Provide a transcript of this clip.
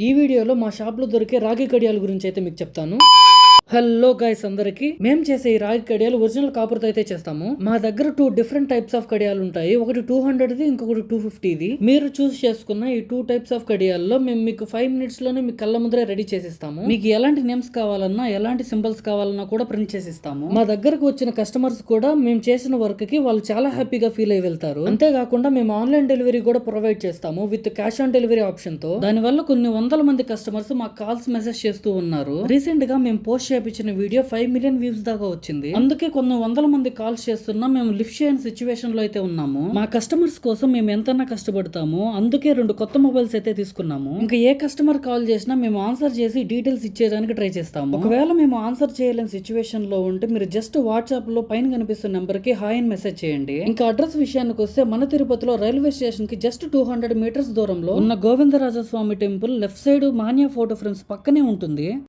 ఈ వీడియోలో మా షాప్ లో దొరికే రాగి కడియాల గురించి అయితే మీకు చెప్తాను. హలో గైస్, అందరికి మేము చేసే ఈ రాగి కడియాలు ఒరిజినల్ కాపర్ తో అయితే చేస్తాము. మా దగ్గర 2 డిఫరెంట్ టైప్స్ ఆఫ్ కడియాలు ఉంటాయి. ఒకటి 200ది, ఇంకొకటి 250ది. మీరు చూస్ చేసుకున్న ఈ 2 టైప్స్ ఆఫ్ కడియాల్లో మేము మీకు 5 మినిట్స్ లోనే మీ కళ్ళ ముందరే రెడీ చేసిస్తాము. మీకు ఎలాంటి నేమ్స్ కావాలన్నా, ఎలాంటి సింబల్స్ కావాలన్నా కూడా ప్రింట్ చేసిస్తాము. మా దగ్గరకు వచ్చిన కస్టమర్స్ కూడా మేము చేసిన వర్క్ కి వాళ్ళు చాలా హ్యాపీగా ఫీల్ అయి వెళ్తారు. అంతేకాకుండా మేము ఆన్లైన్ డెలివరీ కూడా ప్రొవైడ్ చేస్తాము with cash on delivery option తో. దాని వల్ల కొన్ని వందల మంది కస్టమర్స్ మాకు కాల్స్ మెసేజ్ చేస్తూ ఉన్నారు. రీసెంట్ గా మేము పోస్ట్ చేయించిన వీడియో 5 మిలియన్ వ్యూస్ దాకా వచ్చింది. అందుకే కొన్ని వందల మంది కాల్స్ చేస్తున్నా మేము లిఫ్ట్ చేయని సిచ్యువేషన్ లో అయితే ఉన్నాము. మా కస్టమర్స్ కోసం మేము ఎంతన్నా కష్టపడతాము. అందుకే 2 కొత్త మొబైల్స్ అయితే తీసుకున్నాము. ఇంకా ఏ కస్టమర్ కాల్ చేసినా మేము ఆన్సర్ చేసి డీటెయిల్స్ ఇచ్చేదానికి ట్రై చేస్తాము. ఒకవేళ మేము ఆన్సర్ చేయలేని సిచ్యువేషన్ లో ఉంటే మీరు జస్ట్ వాట్సాప్ లో పైన కనిపిస్తున్న నెంబర్ కి హాయ్ అని మెసేజ్ చేయండి. ఇంకా అడ్రస్ విషయానికి వస్తే మన తిరుపతిలో రైల్వే స్టేషన్ కి జస్ట్ 200 మీటర్స్ దూరంలో ఉన్న Govindarajaswamy temple left side Manya photo frames పక్కనే ఉంటుంది.